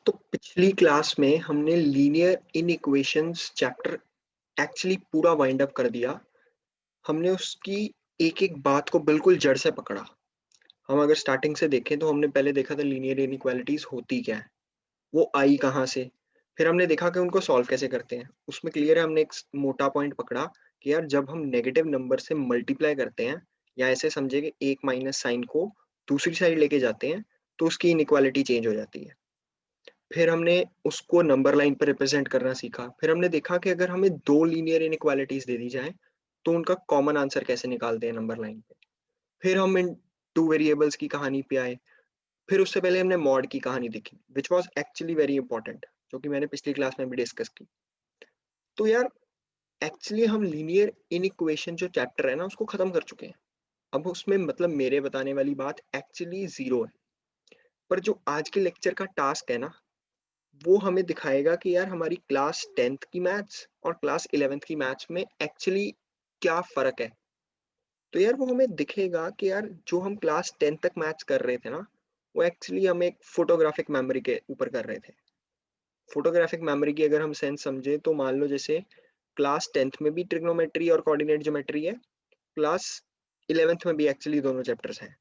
तो पिछली क्लास में हमने लीनियर इनइक्वेशंस चैप्टर एक्चुअली पूरा वाइंड अप कर दिया। हमने उसकी एक-एक बात को बिल्कुल जड़ से पकड़ा। हम अगर स्टार्टिंग से देखें तो हमने पहले देखा था लीनियर इनइक्वालिटीज़ होती क्या है? वो आई कहाँ से? फिर हमने देखा कि उनको सॉल्व कैसे करते हैं। उसमें क्लियर है हमने एक मोटा पॉइंट पकड़ा कि यार जब हम नेगेटिव नंबर से मल्टीप्लाई करते हैं या ऐसे समझिए कि एक माइनस साइन को दूसरी साइड लेके जाते हैं, तो उसकी इनइक्वालिटी चेंज हो जाती है। फिर हमने उसको नंबर लाइन पे रिप्रेजेंट करना सीखा। फिर हमने देखा कि अगर हमें 2 लीनियर इनइक्वालिटीज़ दे दी जाएँ, तो उनका कॉमन आंसर कैसे निकालते हैं नंबर लाइन पे। फिर हम इन 2 वेरिएबल्स की कहानी पे आए। फिर उससे पहले हमने मॉड की कहानी देखी, which was actually very important, जो कि मैंने पिछली क्लास में भी डिस्कस की। तो यार एक्चुअली हम लीनियर इनइक्वेशन जो चैप्टर है ना, उसको खत्म कर चुके हैं। अब उसमें मतलब मेरे बताने वाली बात एक्चुअली ज़ीरो है। पर जो आज के लेक्चर का टास्क है ना, वो हमें दिखाएगा कि यार हमारी क्लास 10th की मैथ्स और क्लास 11th की मैथ्स में एक्चुअली क्या फ़र्क है। तो यार वो हमें दिखेगा कि यार जो हम क्लास 10th तक मैथ्स कर रहे थे ना, वो एक्चुअली हम एक फोटोग्राफिक मेमोरी के ऊपर कर रहे थे। फोटोग्राफिक मेमोरी की अगर हम सेंस समझें तो मान लो जैसे क्लास 10th में भी ट्रिग्नोमेट्री और कोऑर्डिनेट ज्योमेट्री है, क्लास 11th में भी एक्चुअली दोनों चैप्टर्स हैं।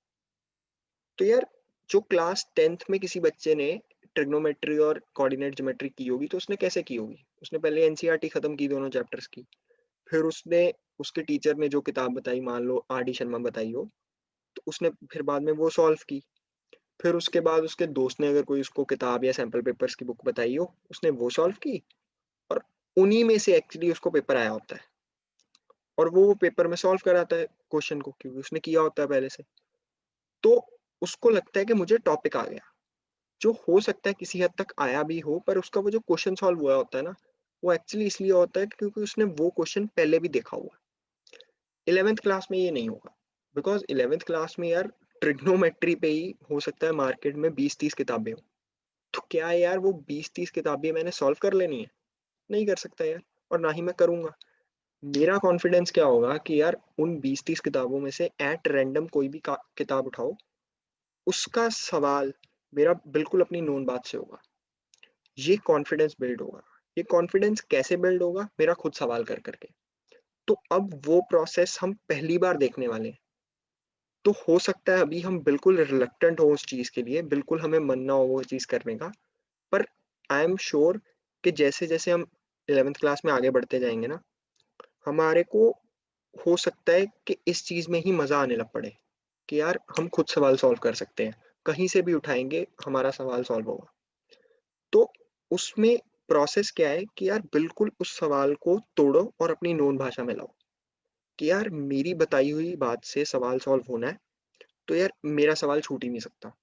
तो यार जो क्लास 10th में किसी बच्चे ने ट्रिग्नोमेट्री और कोऑर्डिनेट ज्योमेट्री की होगी तो उसने कैसे की होगी? उसने पहले एनसीईआरटी खत्म की दोनों चैप्टर्स की। फिर उसने उसके टीचर ने जो किताब बताई मान लो आर डी शर्मा बताई हो, तो उसने फिर बाद में वो सॉल्व की। फिर उसके बाद उसके दोस्त ने अगर कोई उसको किताब या सैंपल पेपर्स की बुक बताई हो, उसने वो सॉल्व की और उन्हीं में से एक्चुअली उसको पेपर आया होता है और वो पेपर में सॉल्व कराता है क्वेश्चन को क्योंकि उसने किया होता है पहले से। तो उसको लगता है कि मुझे टॉपिक आ गया। जो हो सकता है किसी हद तक आया भी हो, पर उसका वो जो क्वेश्चन सॉल्व हुआ होता है ना, वो एक्चुअली इसलिए होता है क्योंकि उसने वो क्वेश्चन पहले भी देखा हुआ है। 11th क्लास में ये नहीं होगा, बिकॉज़ 11th क्लास में यार ट्रिग्नोमेट्री पे ही हो सकता है मार्केट में 20-30 किताबें हों। तो क्या यार वो 20-30 किताबें मैंने सॉल्व कर लेनी है? नहीं कर सकता यार, और ना ही मैं करूँगा। मेरा कॉन्फिडेंस क्या होगा कि यार उन 20-30 किताबों में से एट रैंडम कोई भी का किताब उठाओ, उसका सवाल मेरा बिल्कुल अपनी नोन बात से होगा। ये कॉन्फिडेंस बिल्ड होगा। ये कॉन्फिडेंस कैसे बिल्ड होगा? मेरा खुद सवाल कर कर के। तो अब वो प्रोसेस हम पहली बार देखने वाले हैं। तो हो सकता है अभी हम बिल्कुल रिलक्टेंट हो उस चीज़ के लिए, बिल्कुल हमें मन ना हो वो चीज़ करने का। पर आई एम श्योर कि जैसे-जैसे हम 11th क्लास में आगे बढ़ते जाएँगे ना, हमारे को हो सकता है कि इस चीज़ में ही मज़ा आने लग पड़े, कि यार हम खुद सवाल सॉल्व कर सकते हैं। कहीं से भी उठाएँगे, हमारा सवाल सॉल्व होगा। तो उसमें प्रोसेस क्या है कि यार बिल्कुल उस सवाल को तोड़ो और अपनी नोन भाषा में लाओ, कि यार मेरी बताई हुई बात से सवाल सॉल्व होना है, तो यार मेरा सवाल छूट ही नहीं सकता।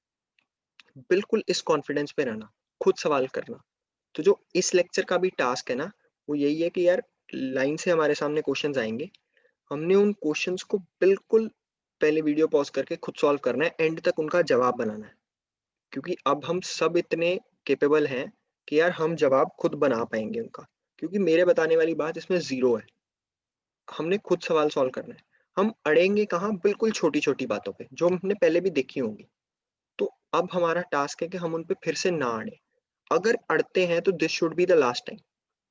बिल्कुल इस कॉन्फिडेंस पे रहना, खुद सवाल करना। तो जो इस लेक्चर का भी टास्क है ना, वो यही है कि यार लाइन से हमारे सामने क्वेश्चन्स आएँगे, हमने उन क्वेश्चन्स को बिल्कुल पहले वीडियो पॉज़ करके खुद सॉल्व करना है, एंड तक उनका जवाब बनाना है। क्योंकि अब हम सब इतने कैपेबल हैं कि यार हम जवाब खुद बना पाएँगे उनका। क्योंकि मेरे बताने वाली बात इसमें ज़ीरो है। हमने खुद सवाल सॉल्व करना है। हम अड़ेंगे कहाँ? बिल्कुल छोटी-छोटी बातों पे, जो हमने पहले भी देखी होंगी। तो अब हमारा टास्क है कि हम उन पे फिर से ना अड़ें। अगर अड़ते हैं तो this should be the last time.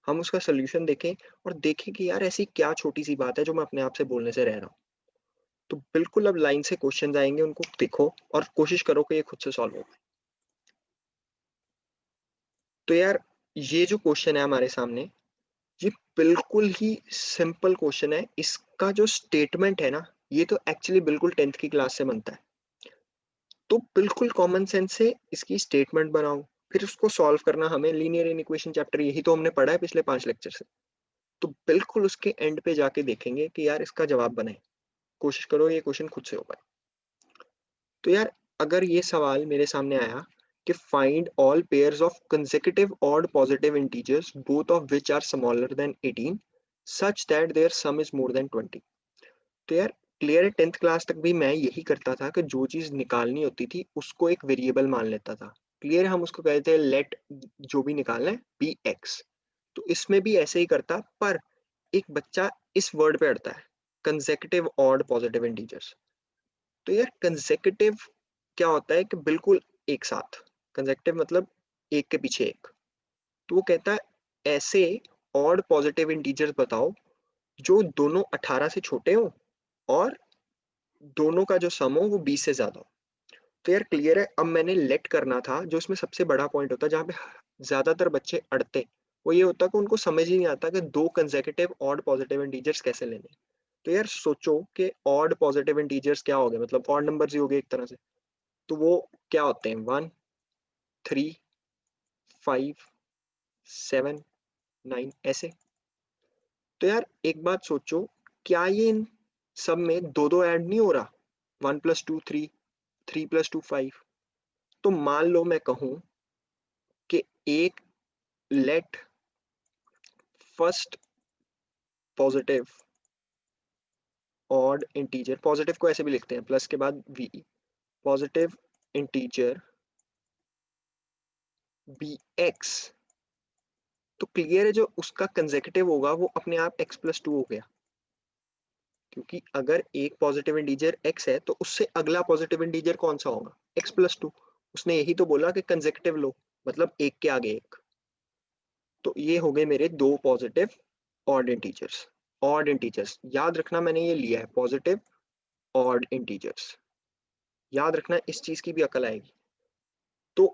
हम उसका सॉल्यूशन देखें और देखें कि यार ऐसी क्या छोटी-सी बात है जो मैं अपने आप से बोलने से रह रहा हूँ। तो बिल्कुल अब लाइन से क्वेश्चन्स आएँगे, उनको देखो और कोशिश करो कि ये खुद से सॉल्व हो पाए। तो यार ये जो क्वेश्चन है हमारे सामने, ये बिल्कुल ही सिंपल क्वेश्चन है। इसका जो स्टेटमेंट है ना, ये तो एक्चुअली बिल्कुल 10th की क्लास से बनता है। तो बिल्कुल कॉमन सेंस से इसकी स्टेटमेंट बनाओ, फिर उसको सॉल्व करना हमें लीनियर इक्वेशन चैप्टर यही तो हमने पढ़ा है पिछले 5 लेक्चर से। तो बिल्कुल उसके एंड पे जाके देखेंगे कि यार इसका जवाब बनाएँ। कोशिश करो ये क्वेश्चन खुद से हो पाए। तो यार अगर ये सवाल मेरे सामने आया कि find all pairs of consecutive odd positive integers both of which are smaller than 18 such that their sum is more than 20। तो यार क्लियर है 10th क्लास तक भी मैं यही करता था कि जो चीज़ निकालनी होती थी उसको एक वेरिएबल मान लेता था। क्लियर है हम उसको कहते हैं लेट जो भी निकालना है बी एक्स। तो इसमें भी ऐसे ही करता, पर एक बच्चा इस वर्ड पे अड़ता है, consecutive odd positive integers। तो यार कंसेक्यूटिव क्या होता है कि बिल्कुल एक साथ, कंसेक्यूटिव मतलब एक के पीछे एक। तो वो कहता है ऐसे ऑड पॉजिटिव इंटीजर्स बताओ जो दोनों 18 से छोटे हो और दोनों का जो सम हो वो 20 से ज्यादा हो। तो यार क्लियर है, अब मैंने लेट करना था, जो इसमें सबसे बड़ा पॉइंट होता है जहाँ पे ज्यादातर बच्चे अड़ते, वो ये होता है कि उनको समझ ही नहीं आता कि दो कंसेक्यूटिव ऑड पॉजिटिव इंटीजर्स कैसे लेने। तो यार सोचो कि ऑड पॉजिटिव इंटीजर्स क्या हो गए, मतलब ऑड नंबर्स ही हो गए एक तरह से। तो वो क्या होते हैं, 1, 3, 5, 7, 9 ऐसे। तो यार एक बात सोचो, क्या ये इन सब में दो दो ऐड नहीं हो रहा, 1 + 2 3, 3 + 2 5। तो मान लो मैं कहूं कि एक let first positive odd integer, positive को ऐसे भी लिखते हैं प्लस के बाद वी, पॉजिटिव इंटीजर बी एक्स। तो क्लियर है जो उसका कंसेक्यूटिव होगा वो अपने आप x+2 हो गया, क्योंकि अगर एक पॉजिटिव इंटीजर x है तो उससे अगला पॉजिटिव इंटीजर कौन सा होगा, x+2। उसने यही तो बोला कि कंसेक्यूटिव लो, मतलब एक के आगे एक। तो ये हो गए मेरे दो positive odd integers. Odd integers याद रखना, मैंने ये लिया है पॉजिटिव ऑड इंटीजर्स, याद रखना, इस चीज की भी अकल आएगी। तो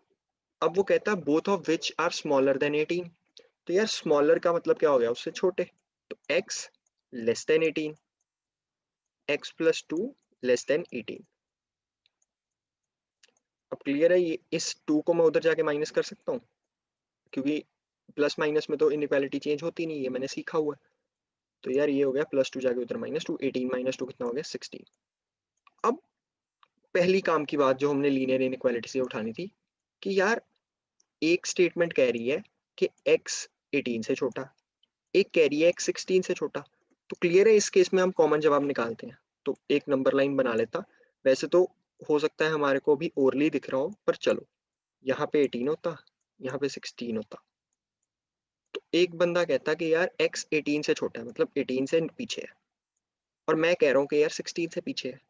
अब वो कहता है both of which are smaller than 18। तो यार स्मॉलर का मतलब क्या हो गया, उससे छोटे। तो x less than 18, x+2 less than 18। अब क्लियर है, ये इस 2 को मैं उधर जाके माइनस कर सकता हूँ, क्योंकि प्लस माइनस में तो इनइक्वालिटी चेंज होती नहीं है, मैंने सीखा हुआ है। तो यार ये हो गया +2 जाके उधर -2, 18 -2 कितना हो गया 16। अब पहली काम की बात जो हमने लीनियर इनइक्वालिटी से उठानी थी, कि यार एक स्टेटमेंट कह रही है कि x 18 से छोटा, एक कह रही है x 16 से छोटा। तो क्लियर है, इस केस में हम कॉमन जवाब निकालते हैं। तो एक नंबर लाइन बना लेता, वैसे तो हो सकता है हमारे को अभी ओरली दिख रहा हो, पर चलो यहाँ पे 18 होता, यहाँ पे 16 होता। तो एक बंदा कहता कि यार x 18 से छोटा है, मतलब 18 से पीछे है, और मैं कह रहा हूँ कि यार 16 से पीछे है।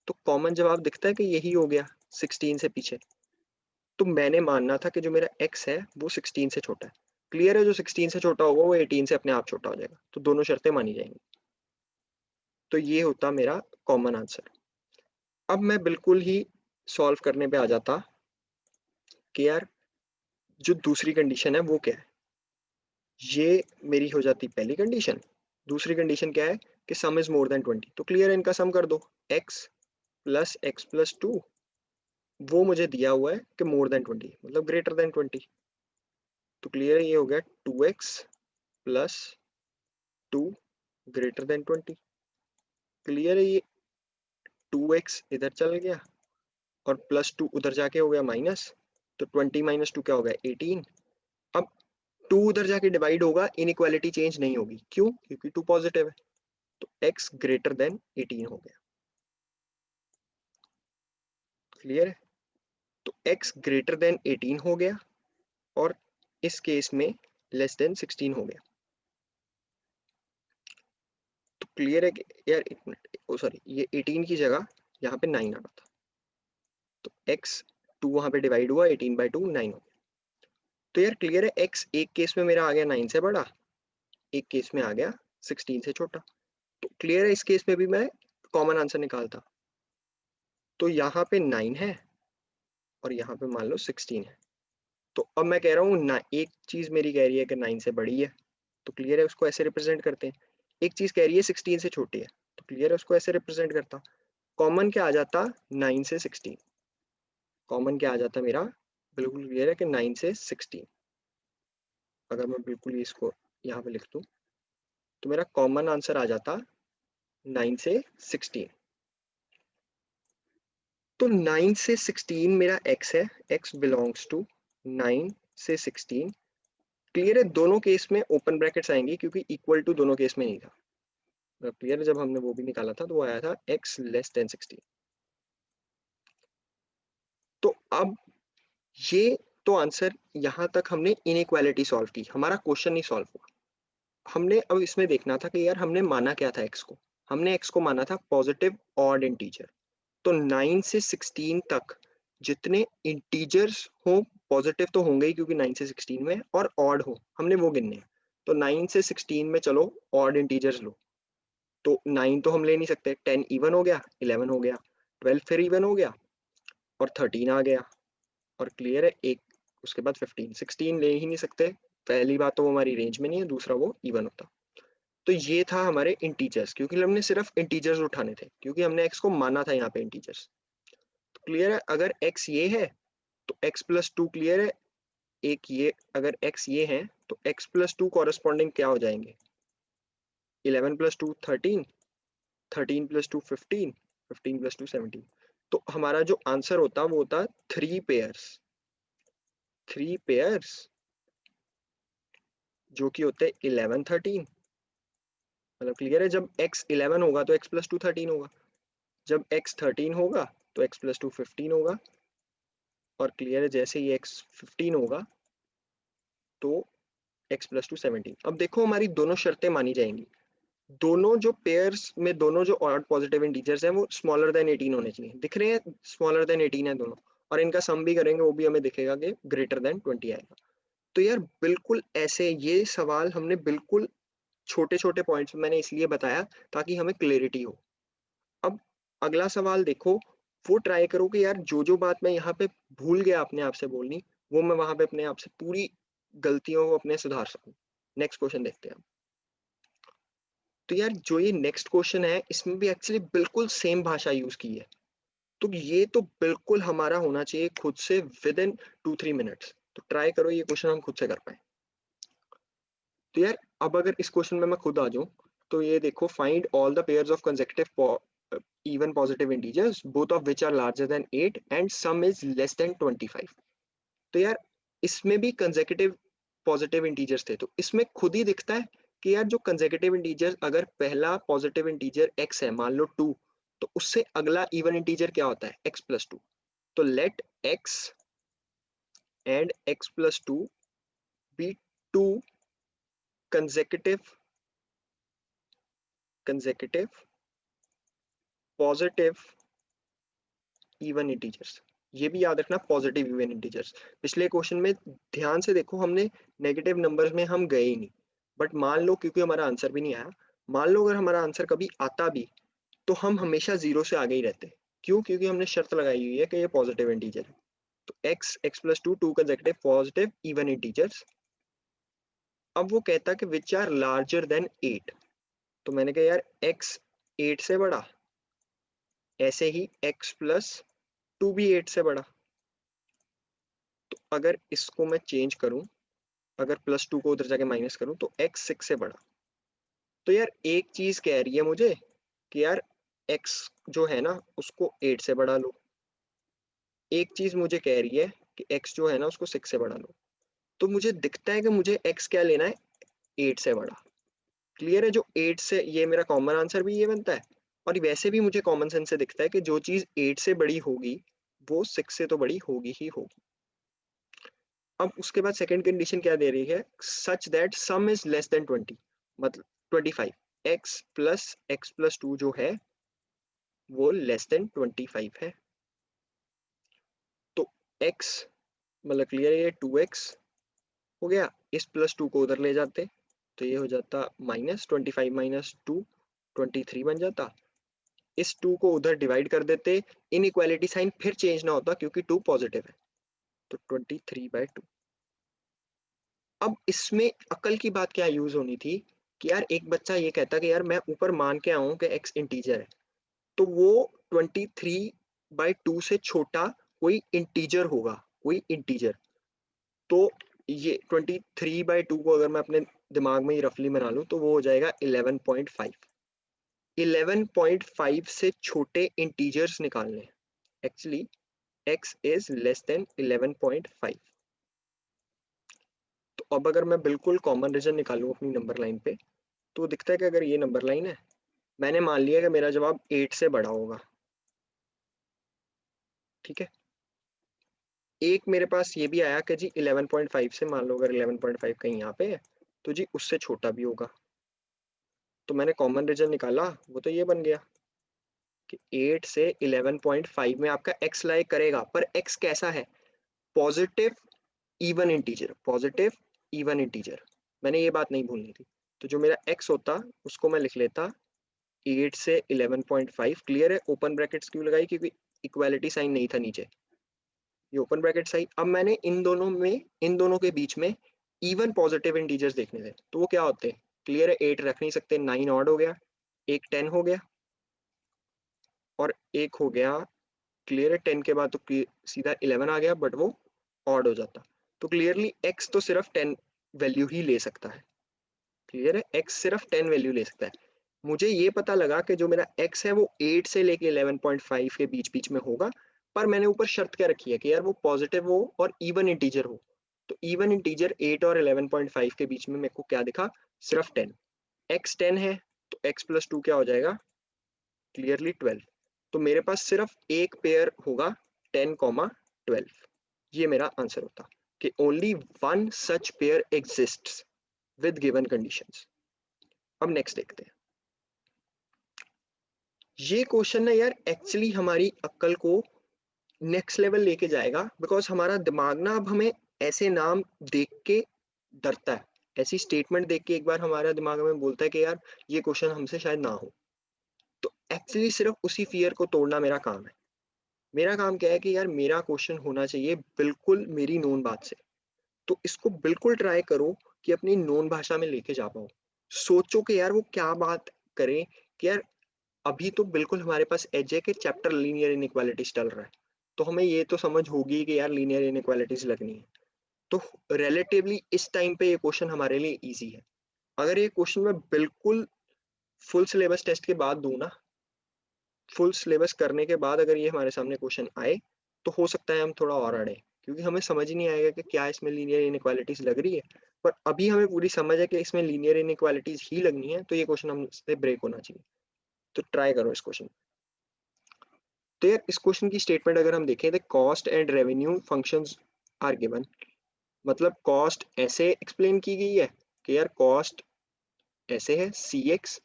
तो कॉमन जवाब दिखता है कि यही हो गया, 16 से पीछे। तो मैंने मानना था कि जो मेरा x है वो 16 से छोटा है। क्लियर है, जो 16 से छोटा होगा वो 18 से अपने आप छोटा हो जाएगा, तो दोनों शर्तें मानी जाएंगी। तो ये होता मेरा कॉमन आंसर। अब मैं बिल्कुल ही सॉल्व करने पे आ जाता कि यार जो दूसरी कंडीशन है वो क्या है। ये मेरी हो जाती पहली कंडीशन। दूसरी कंडीशन क्या है कि सम इज मोर देन 20। तो क्लियर है, इनका सम कर दो, x + x+2, वो मुझे दिया हुआ है कि मोर देन 20 मतलब ग्रेटर देन 20। तो क्लियर है, ये हो गया 2x + 2 ग्रेटर देन 20। क्लियर है, ये 2x इधर चल गया और +2 उधर जाके हो गया माइनस। तो 20 - 2 क्या हो गया 18। अब 2 उधर जाके डिवाइड होगा, इनइक्वालिटी चेंज नहीं होगी, क्यों, क्योंकि 2 पॉजिटिव है। तो x ग्रेटर देन 18 हो गया। क्लियर है, तो x ग्रेटर देन 18 हो गया, और इस केस में लेस देन 16 हो गया। तो क्लियर है कि यार एक मिनट, ओ सॉरी, ये 18 की जगह यहाँ पे 9 आना था। तो x 2 वहां पे डिवाइड हुआ, 18/2 9 हो गया। तो यार क्लियर है, x एक केस में मेरा आ गया 9 से बड़ा, एक केस में आ गया 16 से छोटा। तो क्लियर है, इस केस में भी मैं कॉमन आंसर निकालता। तो यहाँ पे 9 है और यहाँ पे मान लो 16 है। तो अब मैं कह रहा हूँ ना, एक चीज मेरी कह रही है कि 9 से बड़ी है, तो क्लियर है उसको ऐसे रिप्रेजेंट करते हैं। एक चीज कह रही है 16 से छोटी है, तो क्लियर है उसको ऐसे रिप्रेजेंट करता। कॉमन क्या आ जाता, 9 से 16। कॉमन क्या आ जाता मेरा, बिल्कुल क्लियर है कि 9 से 16। अगर मैं बिल्कुल ही इसको यहाँ पे लिख दूँ तो मेरा कॉमन आंसर आ जाता 9 से 16। तो 9 से 16 मेरा x है, x बिलोंग्स टू 9 से 16। क्लियर है, दोनों केस में ओपन ब्रैकेट्स आएंगी क्योंकि इक्वल टू दोनों केस में नहीं था। क्लियर है, जब हमने वो भी निकाला था तो वो आया था x लेस देन 16। तो अब ये तो आंसर, यहाँ तक हमने इनइक्वालिटी सॉल्व की, हमारा क्वेश्चन नहीं सॉल्व हुआ। हमने अब इसमें देखना था कि यार हमने माना क्या था x को। हमने x को माना था पॉजिटिव ऑड इंटीजर। तो 9 से 16 तक जितने इंटीजर्स हो पॉजिटिव तो होंगे ही क्योंकि 9 से 16 में, और ऑड हो हमने वो गिनने हैं। तो 9 से 16 में चलो ऑड इंटीजर्स लो, तो 9 तो हम ले नहीं सकते, 10 इवन हो गया, 11 हो गया, 12 फिर इवन हो गया, और 13 आ गया, और क्लियर है एक, उसके बाद 15, 16 ले ही नहीं सकते। पहली बात तो वो हमारी रेंज में नहीं है, दूसरा वो इवन होता। तो ये था हमारे इंटीजर्स, क्योंकि हमने सिर्फ इंटीजर्स उठाने थे, क्योंकि हमने एक्स को माना था यहाँ पे इंटीजर्स। तो क्लियर है, अगर एक्स ये है तो एक्स प्लस टू क्लियर है, एक ये अगर x ये है तो x प्लस टू कॉरेस्पॉन्डिंग क्या हो जाएंगे, 11 plus two 13, 13 plus two 15, 15 plus two 17। तो हमारा जो आंसर होता वो होता 3 पेयर्स, 3 पेयर्स जो कि होते 11 13। मतलब क्लियर है, जब x 11 होगा तो x प्लस टू 13 होगा, जब x 13 होगा तो x प्लस टू 15 होगा, और क्लियर है जैसे ही x 15 होगा तो x प्लस टू 17। अब देखो हमारी दोनों शर्तें मानी जाएंगी, दोनों जो पेयर्स में दोनों जो ऑड पॉजिटिव इंटीजर्स हैं वो स्मॉलर देन 18 होने चाहिए, दिख रहे हैं स्मॉलर देन 18 है दोनों, और इनका सम भी करेंगे वो भी हमें दिखेगा कि ग्रेटर देन 20 आएगा। तो यार बिल्कुल ऐसे ये सवाल हमने बिल्कुल छोटे छोटे पॉइंट्स में मैंने इसलिए बताया ताकि हमें क्लैरिटी हो। अब अगला सवाल देखो, वो ट्राई करो कि यार जो जो बात मैं यहाँ पे भूल गया अपने आप से बोलनी, वो मैं वहां पे अपने आप से पूरी गलतियों को अपने सुधार सकूं। नेक्स्ट क्वेश्चन देखते हैं। तो यार जो ये नेक्स्ट क्वेश्चन है इसमें भी एक्चुअली बिल्कुल सेम भाषा यूज की है, तो ये तो बिल्कुल हमारा होना चाहिए खुद से विद इन 2-3 मिनट्स। तो ट्राई करो ये क्वेश्चन हम खुद से कर पाए। तो यार अब अगर इस क्वेश्चन में मैं खुद आ जाऊं, तो ये देखो, find all the pairs of consecutive even positive integers both of which are larger than 8 and sum is less than 25। तो यार इसमें भी कंसेक्यूटिव पॉजिटिव इंटीजर्स थे, तो इसमें खुद ही दिखता है कि यार जो कंसेक्यूटिव इंटीजर, अगर पहला पॉजिटिव इंटीजर x है मान लो 2, तो उससे अगला इवन इंटीजर क्या होता है x प्लस टू। तो let x and x plus two be two consecutive consecutive positive even integers. ये भी याद रखना, पॉजिटिव इवन इंटीजर्स। पिछले क्वेश्चन में ध्यान से देखो, हमने नेगेटिव नंबर्स में हम गए ही नहीं, बट मान लो क्योंकि हमारा आंसर भी नहीं आया, मान लो अगर हमारा आंसर कभी आता भी तो हम हमेशा जीरो से आगे ही रहते। क्यों? क्योंकि हमने शर्त लगाई हुई है कि ये पॉजिटिव इंटीजर है। तो x x plus to, to consecutive positive even integers. अब वो कहता कि विच आर लार्जर देन 8। तो मैंने कहा यार x 8 से बड़ा, ऐसे ही x प्लस टू भी 8 से बड़ा। तो अगर इसको मैं चेंज करूं, अगर प्लस टू को उधर जाके माइनस करूं तो x 6 से बड़ा। तो यार एक चीज कह रही है मुझे कि यार x जो है ना उसको 8 से बढ़ा लो, एक चीज मुझे कह रही है कि x जो है ना उसको 6 से बढ़ा लो। तो मुझे दिखता है कि मुझे x क्या लेना है, 8 से बड़ा। क्लियर है, जो 8 से, ये मेरा कॉमन आंसर भी ये बनता है, और वैसे भी मुझे कॉमन सेंस से दिखता है कि जो चीज 8 से बड़ी होगी वो 6 से तो बड़ी होगी ही होगी। अब उसके बाद सेकंड कंडीशन क्या दे रही है, such that some is less than 20, मतलब 25, x प्लस टू जो है वो लेस देन 25 है। तो x, मतलब क्लियर है, ये 2x हो गया, इस प्लस टू को उधर ले जाते तो ये हो जाता -25 माइनस टू, 23 बन जाता। इस टू को उधर डिवाइड कर देते, इन इक्वालिटी साइन फिर चेंज ना होता क्योंकि टू पॉजिटिव है, तो 23/2। अब इसमें अकल की बात क्या यूज होनी थी कि यार एक बच्चा ये कहता कि यार मैं ऊपर मान के आऊं कि x इंटीजर है, तो वो 23/2 से छोटा कोई इंटीजर होगा, कोई इंटीजर। तो ये 23/2 को अगर मैं अपने दिमाग में ही रफली बना लूं तो वो हो जाएगा 11.5। 11.5 से छोटे इंटीजर्स निकालने हैं। Actually x is less than 11.5। तो अब अगर मैं बिल्कुल कॉमन रीजन निकालूं अपनी नंबर लाइन पे, तो दिखता है कि अगर ये नंबर लाइन है, मैंने मान लिया कि मेरा जवाब 8 से बड़ा होगा। ठीक है, एक मेरे पास ये भी आया कि जी 11.5 से, मान लो अगर 11.5 कहीं यहाँ पे है तो जी उससे छोटा भी होगा। तो मैंने कॉमन रीजन निकाला, वो तो ये बन गया। कि 8 से 11.5 में आपका x लाई करेगा, पर x कैसा है? Positive even integer, positive even integer. मैंने ये बात नहीं भूलनी थी। तो जो मेरा x होता उसको मैं लिख लेता 8 से 11.5। क्लियर है? ओपन ब्रैकेट्स क्यों लगाई? क्योंकि इक्वालिटी साइन नहीं था नीचे, ये ओपन ब्रैकेट सही। अब मैंने इन दोनों के बीच में इवन पॉजिटिव इंटीजर्स देखने थे, तो वो क्या होते हैं? क्लियर है? 8 रख नहीं सकते, 9 ऑड हो गया, एक 10 हो गया और एक हो गया, क्लियर है? 10 के बाद तो सीधा 11 आ गया, बट वो ऑड हो जाता। तो क्लियरली x तो सिर्फ 10 वैल्यू ही ले सकता है। क्लियर है? x सिर्फ 10 वैल्यू ले सकता है। मुझे ये पता लगा कि जो मेरा x है वो 8 से लेके 11.5 के बीच बीच में होगा, पर मैंने ऊपर शर्त क्या रखी है कि यार वो पॉजिटिव हो और इवन इंटीजर हो। तो इवन इंटीजर 8 और 11.5 के बीच में मेरे को क्या दिखा? सिर्फ 10। x 10 है तो x प्लस 2 क्या हो जाएगा? क्लियरली 12। तो मेरे पास सिर्फ एक पेयर होगा 10, 12। ये मेरा आंसर होता कि only one such pair exists with given conditions. अब नेक्स्ट देखते हैं। ये क्वेश्चन ना यार एक्चुअली हमारी अक्ल को नेक्स्ट लेवल लेके जाएगा, बिकॉज हमारा दिमाग ना अब हमें ऐसे नाम देख के डरता है। ऐसी स्टेटमेंट देख के एक बार हमारा दिमाग हमें बोलता है कि यार ये क्वेश्चन हमसे शायद ना हो। तो एक्चुअली सिर्फ उसी फियर को तोड़ना मेरा काम है। मेरा काम क्या है कि यार मेरा क्वेश्चन होना चाहिए बिल्कुल मेरी नोन बात से। तो इसको बिल्कुल ट्राई करो कि अपनी नोन भाषा में लेके जा पाओ। सोचो कि यार वो क्या बात करें कि यार अभी तो बिल्कुल हमारे पास एज है कि चैप्टर लीनियर इनइक्वालिटीज चल रहा है, तो हमें ये तो समझ होगी कि यार लीनियर इनइक्वालिटीज लगनी है। तो रिलेटिवली इस टाइम पे ये क्वेश्चन हमारे लिए इजी है। अगर ये क्वेश्चन मैं बिल्कुल फुल सिलेबस टेस्ट के बाद दूं ना, फुल सिलेबस करने के बाद अगर ये हमारे सामने क्वेश्चन आए, तो हो सकता है हम थोड़ा और अड़े, क्योंकि हमें समझ ही नहीं आएगा कि क्या इसमें लीनियर इनइक्वालिटीज लग रही है। पर अभी हमें पूरी समझ है कि इसमें लीनियर इनइक्वालिटीज ही लगनी है, तो ये क्वेश्चन हमसे ब्रेक होना चाहिए। तो ट्राई करो इस क्वेश्चन। तो यार इस क्वेश्चन की स्टेटमेंट अगर हम देखें तो cost and revenue functions are given. मतलब कॉस्ट ऐसे एक्सप्लेन की गई है कि यार कॉस्ट ऐसे है cx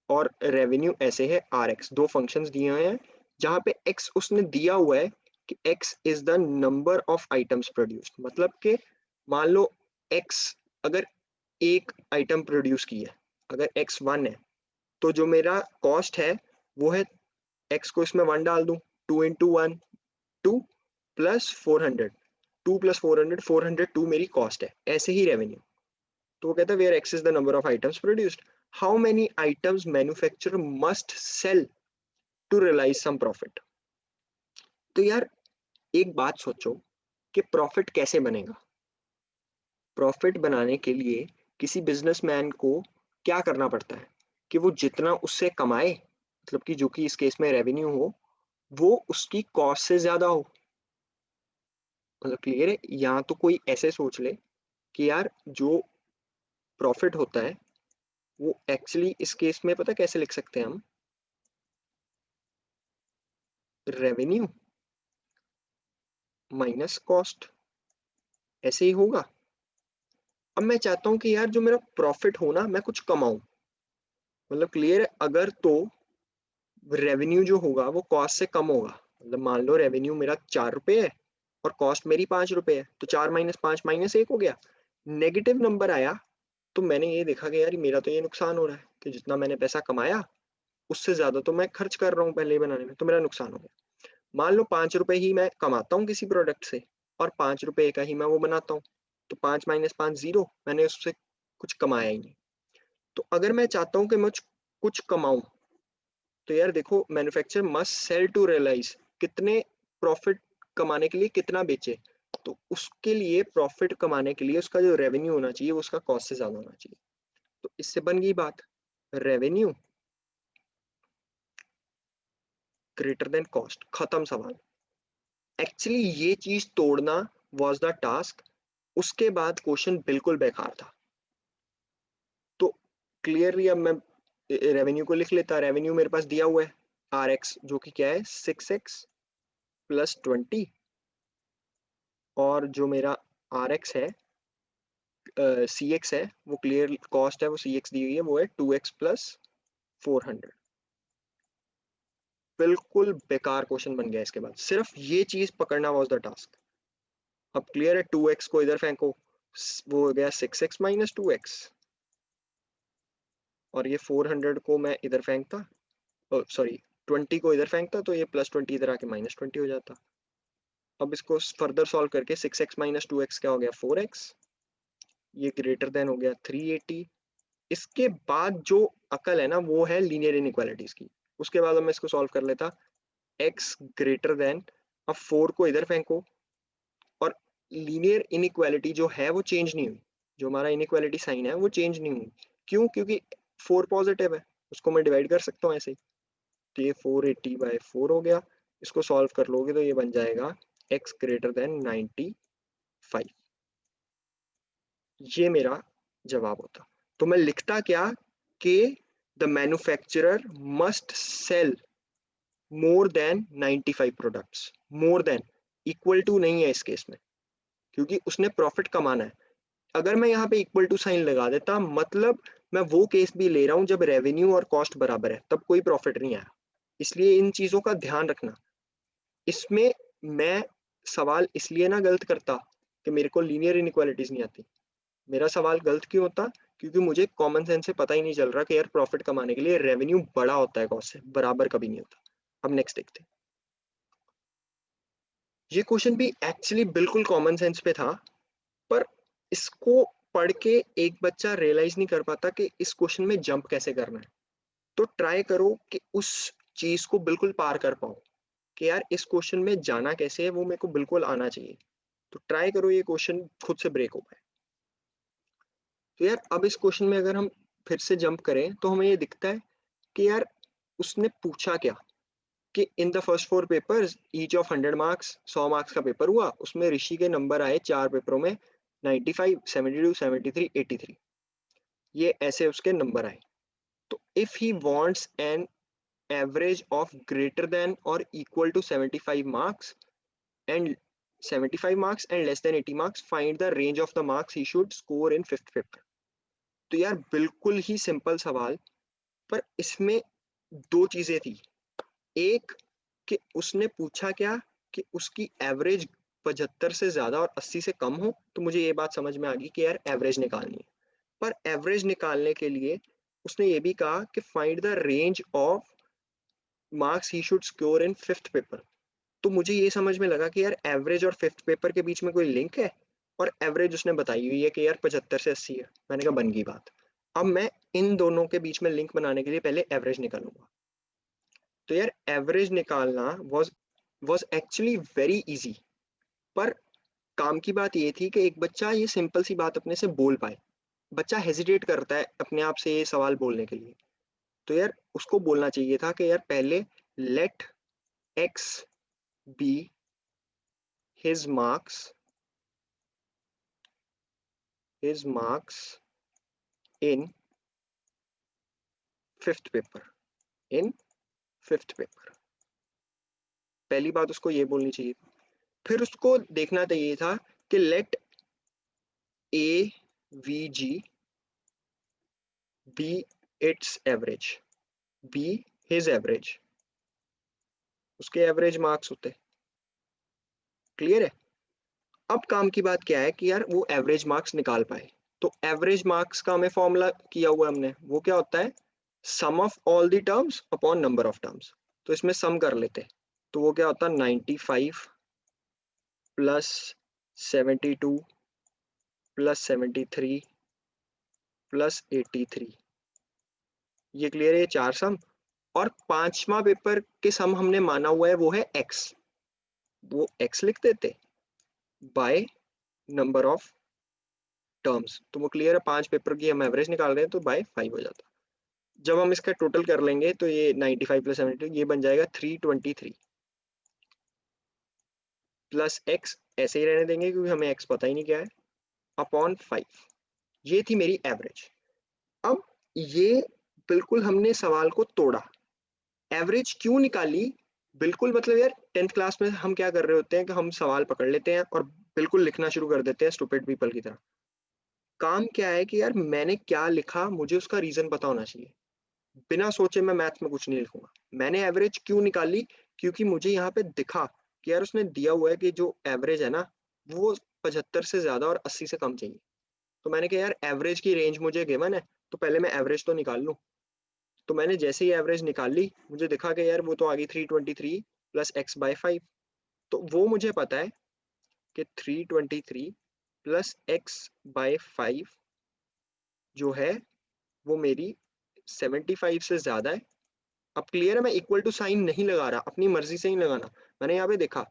और रेवेन्यू ऐसे है rx। दो फंक्शंस दिए हुए हैं जहां पे x उसने दिया हुआ है कि x is the number of items produced. मतलब कि मान लो x अगर एक आइटम प्रोड्यूस की है, अगर x 1 है, तो जो मेरा कॉस्ट है वो है, x को इसमें 1 डाल दूं, 2 इंटू 1 2 प्लस 400, 2 प्लस 400, 402 मेरी कॉस्ट है। ऐसे ही रेवेन्यू, तो वो कहता है where x is the number of items produced, how many items manufacturer must sell to realise some profit. तो यार एक बात सोचो कि प्रॉफिट कैसे बनेगा। प्रॉफिट बनाने के लिए किसी बिजनेसमैन को क्या करना पड़ता है कि वो जितना उससे कमाए, मतलब कि जो कि इस केस में रेवेन्यू हो, वो उसकी कॉस्ट से ज्यादा हो। मतलब क्लियर है? या तो कोई ऐसे सोच ले कि यार जो प्रॉफिट होता है वो एक्चुअली इस केस में पता कैसे लिख सकते हैं हम? रेवेन्यू माइनस कॉस्ट, ऐसे ही होगा। अब मैं चाहता हूं कि यार जो मेरा प्रॉफिट हो ना, मैं कुछ कमाऊं। मतलब क्लियर है? अगर तो रेवेन्यू जो होगा वो कॉस्ट से कम होगा। मतलब मान लो रेवेन्यू मेरा 4 रुपए है और कॉस्ट मेरी 5 रुपए है, तो 4 - 5 -1 हो गया। नेगेटिव नंबर आया तो मैंने ये देखा कि यार मेरा तो ये नुकसान हो रहा है कि जितना मैंने पैसा कमाया उससे ज्यादा तो मैं खर्च कर रहा हूँ पहले ही बनाने में, तो मेरा नुकसान हो गया। मान लो 5 रुपए ही मैं कमाता हूँ किसी प्रोडक्ट से और 5 रुपए का ही मैं वो बनाता हूँ, तो 5 - 5 0, मैंने उससे कुछ कमाया ही नहीं। तो अगर मैं चाहता हूँ कि मैं कुछ कमाऊं, तो यार देखो manufacturer must sell to realise, कितने प्रॉफिट कमाने के लिए कितना बेचे। तो उसके लिए प्रॉफिट कमाने के लिए उसका जो रेवेन्यू होना चाहिए वो उसका कॉस्ट से ज्यादा होना चाहिए। तो इससे बन गई बात, रेवेन्यू ग्रेटर देन कॉस्ट, खत्म सवाल। एक्चुअली ये चीज तोड़ना वाज द टास्क। उसके बाद क्वेश्चन बिल्कुल बेकार था। तो क्लियरली अब मैं रेवेन्यू को लिख लेता। रेवेन्यू मेरे पास दिया हुआ है आर एक्स, जो कि क्या है 6x प्लस 20, और जो मेरा आर एक्स है सी एक्स है, वो क्लियर कॉस्ट है वो सी एक्स दी हुई है, वो है 2x प्लस 400। बिल्कुल बेकार क्वेश्चन बन गया इसके बाद, सिर्फ ये चीज पकड़ना वाज द टास्क। अब क्लियर है, 2x को इधर फेंको, वो हो गया 6x माइनस 2x, और ये 400 को मैं इधर फेंकता, सॉरी 20 को इधर फेंकता, तो ये +20 इधर आके -20 हो जाता। अब इसको फर्दर सॉल्व करके 6x माइनस 2x क्या हो गया 4x, ये ग्रेटर देन हो गया 380। इसके बाद जो अकल है ना वो है लीनियर इनइक्वालिटीज की। उसके बाद मैं इसको सॉल्व कर लेता, x ग्रेटर देन, अब 4 को इधर फेंको, और लीनियर इनइक्वालिटी जो है वो चेंज नहीं हुई, जो हमारा इनइक्वालिटी साइन है वो चेंज नहीं हुई। क्यों? क्योंकि 4 पॉजिटिव है, उसको मैं डिवाइड कर सकता हूँ ऐसे ही। तो ये 480/4 हो गया। इसको सॉल्व कर लोगे तो ये बन जाएगा x ग्रेटर देन 95। ये मेरा जवाब होता। तो मैं लिखता क्या कि the manufacturer must sell more than 95 products. More than, equal to नहीं है इस केस में, क्योंकि उसने प्रॉफिट कमाना है। अगर मैं यहाँ पे इक्वल टू साइन लगा देता, मतलब मैं वो केस भी ले रहा हूँ जब रेवेन्यू और कॉस्ट बराबर है, तब कोई प्रॉफिट नहीं आया। इसलिए इन चीजों का ध्यान रखना। इसमें मैं सवाल इसलिए ना गलत करता कि मेरे को लीनियर इनइक्वालिटीज नहीं आती। मेरा सवाल गलत क्यों होता? क्योंकि मुझे कॉमन सेंस से पता ही नहीं चल रहा कि यार प्रॉफिट कमाने के लिए रेवेन्यू बड़ा होता है कॉस्ट से, बराबर कभी नहीं होता। अब नेक्स्ट देखते हैं। ये क्वेश्चन भी एक्चुअली बिल्कुल कॉमन सेंस पे था, पर इसको पढ़ के एक बच्चा रियलाइज नहीं कर पाता कि इस क्वेश्चन में जंप कैसे करना है। तो ट्राई करो कि उस चीज को बिल्कुल पार कर पाओ कि यार इस क्वेश्चन में जाना कैसे है, वो मेरे को बिल्कुल आना चाहिए। तो ट्राई करो ये क्वेश्चन खुद से ब्रेक हो पाए। तो यार अब इस क्वेश्चन में अगर हम फिर से जंप करें तो हमें ये दिखता है कि यार उसने पूछा क्या कि in the first 4 papers each of 100 marks, 100 marks का पेपर हुआ, उसमें ऋषि के नंबर आए 4 पेपरों में 95, 72, 73, 83। ये ऐसे उसके नंबर आए। तो if he wants an average of greater than और equal to 75 marks and 75 marks and less than 80 marks, find the range of the marks he should score in fifth paper. तो यार बिल्कुल ही सिंपल सवाल, पर इसमें दो चीजें थी। एक, कि उसने पूछा क्या कि उसकी एवरेज 75 से ज्यादा और 80 से कम हो, तो मुझे ये बात समझ में आ गई कि यार एवरेज निकालनी है। पर एवरेज निकालने के लिए उसने ये भी कहा कि find the range of marks he should score in fifth paper. तो मुझे ये समझ में लगा कि यार एवरेज और फिफ्थ पेपर के बीच में कोई लिंक है, और एवरेज उसने बताई हुई है कि यार 75 से 80 है। मैंने कहा बन गई बात। अब मैं इन दोनों के बीच में लिंक बनाने के लिए पहले एवरेज निकालूंगा। तो यार एवरेज निकालना वाज एक्चुअली वेरी इजी, पर काम की बात ये थी कि एक बच्चा ये सिंपल सी बात अपने से बोल पाए। बच्चा हेजिटेट करता है अपने आप से ये सवाल बोलने के लिए। तो यार उसको बोलना चाहिए था कि यार पहले let x be his marks, his marks in fifth paper, in fifth paper. पहली बात उसको ये बोलनी चाहिए थी। फिर उसको देखना चाहिए था कि let A V G be its average, be his average, उसके एवरेज मार्क्स होते। क्लियर है? अब काम की बात क्या है कि यार वो एवरेज मार्क्स निकाल पाए। तो एवरेज मार्क्स का हमें फॉर्मूला किया हुआ हमने, वो क्या होता है? Sum of all the terms upon number of terms. तो इसमें सम कर लेते। तो वो क्या होता है? 95 प्लस 72 प्लस 73 प्लस 83। ये क्लियर है? ये चार सम। और पांचवा पेपर के सम हमने माना हुआ है वो है एक्स, वो एक्स लिख देते बाय नंबर ऑफ टर्म्स। तो वो क्लियर है, 5 पेपर की हम एवरेज निकाल रहे हैं तो बाय 5 हो जाता। जब हम इसका टोटल कर लेंगे तो ये 95 प्लस 72 ये बन जाएगा 323 प्लस एक्स, ऐसे ही रहने देंगे क्योंकि हमें एक्स पता ही नहीं क्या है, अपॉन 5। ये थी मेरी एवरेज। अब ये बिल्कुल हमने सवाल को तोड़ा। एवरेज क्यों निकाली? बिल्कुल मतलब यार 10th क्लास में हम क्या कर रहे होते हैं कि हम सवाल पकड़ लेते हैं और बिल्कुल लिखना शुरू कर देते हैं स्टूपिड पीपल की तरह। काम क्या है कि यार मैंने क्या लिखा मुझे उसका रीजन पता होना चाहिए। बिना सोचे मैं मैथ्स में कुछ नहीं लिखूंगा। मैंने एवरेज क्यों निकाली, क्योंकि मुझे यहाँ पे दिखा कि यार उसने दिया हुआ है कि जो एवरेज है ना वो 75 से ज्यादा और 80 से कम चाहिए। तो मैंने कहा यार एवरेज की रेंज मुझे गिवन है तो पहले मैं एवरेज तो निकाल लूं। तो मैंने जैसे ही एवरेज निकाल ली मुझे दिखा कि यार वो तो आ गई 323 प्लस एक्स बाय 5। तो वो मुझे पता है कि 323 प्लस एक्स बाय 5 जो है वो मेरी 75 से ज्यादा है। अब क्लियर है, मैं इक्वल टू साइन नहीं लगा रहा, अपनी मर्जी से ही लगाना। मैंने यहाँ पे देखा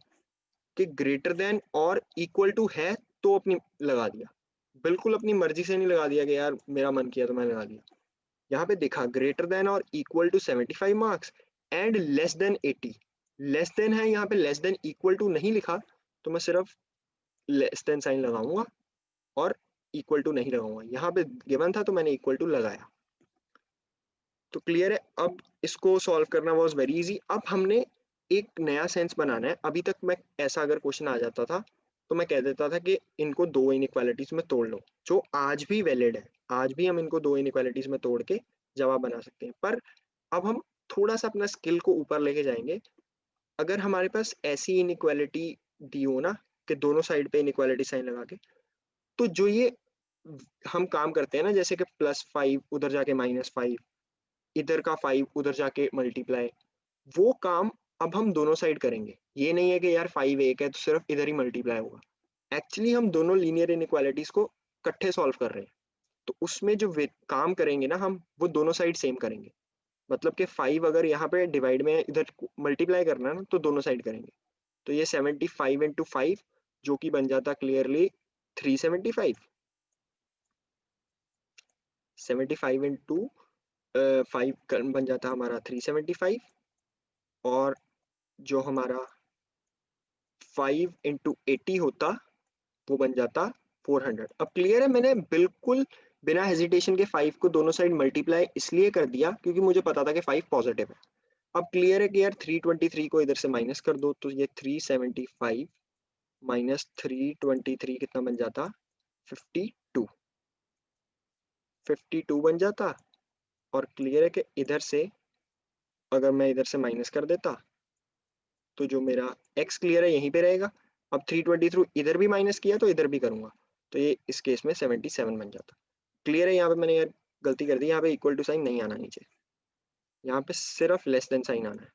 कि ग्रेटर देन और इक्वल टू है तो अपनी लगा दिया, बिल्कुल अपनी मर्जी से नहीं लगा दिया कि यार मेरा मन किया तो मैंने लगा दिया। यहाँ पे देखा ग्रेटर देन और equal to 75 marks and less than 80। Less than है यहाँ पे, लेस देन इक्वल टू नहीं लिखा तो मैं सिर्फ लेस देन साइन लगाऊंगा और इक्वल टू नहीं लगाऊंगा। यहाँ पे गिवन था तो मैंने इक्वल टू लगाया। तो क्लियर है, अब इसको सॉल्व करना वाज वेरी इजी। अब हमने एक नया सेंस बनाना है। अभी तक मैं ऐसा अगर क्वेश्चन आ जाता था तो मैं कह देता था कि इनको दो इनइक्वालिटीज में तोड़ लो, जो आज भी वैलिड है। आज भी हम इनको दो इनइक्वालिटीज में तोड़ के जवाब बना सकते हैं। पर अब हम थोड़ा सा अपना स्किल को ऊपर लेके जाएंगे। अगर हमारे पास ऐसी इनइक्वालिटी दी हो ना कि दोनों साइड पे इनइक्वालिटी साइन लगा के, तो जो ये हम काम करते हैं ना, जैसे कि +5 उधर जाके -5, इधर का 5 उधर जाके मल्टीप्लाई, वो काम अब हम दोनों साइड करेंगे। ये नहीं है कि यार 5 एक है तो सिर्फ इधर ही मल्टीप्लाई होगा। एक्चुअली हम दोनों लीनियर इनइक्वालिटीज को इकट्ठे सॉल्व कर रहे हैं। तो उसमें जो काम करेंगे ना हम, वो दोनों साइड सेम करेंगे। मतलब कि 5 अगर यहाँ पे डिवाइड में इधर मल्टीप्लाई करना है ना तो दोनों साइड करेंगे। तो ये 75 इंटू 5 जो कि बन जाता क्लियरली 375। 75 इंटू 5 बन जाता हमारा 375। और जो हमारा 5 इंटू 80 होता वो बन जाता 400। अब क्लियर है, मैंने बिल्कुल बिना हेजिटेशन के 5 को दोनों साइड मल्टीप्लाई इसलिए कर दिया क्योंकि मुझे पता था कि 5 पॉजिटिव है। अब क्लियर है कि यार 323 को इधर से माइनस कर दो तो ये 375 माइनस 323 कितना बन जाता, 52। 52 बन जाता। और क्लियर है कि इधर से अगर मैं इधर से माइनस कर देता तो जो मेरा x क्लियर है यहीं पे रहेगा। अब 323 इधर भी माइनस किया तो इधर भी करूंगा तो ये इस केस में 77 बन जाता। क्लियर है, यहाँ पे मैंने यार गलती कर दी, यहाँ पे इक्वल टू साइन नहीं आना नीचे, यहाँ पे सिर्फ लेस देन साइन आना है।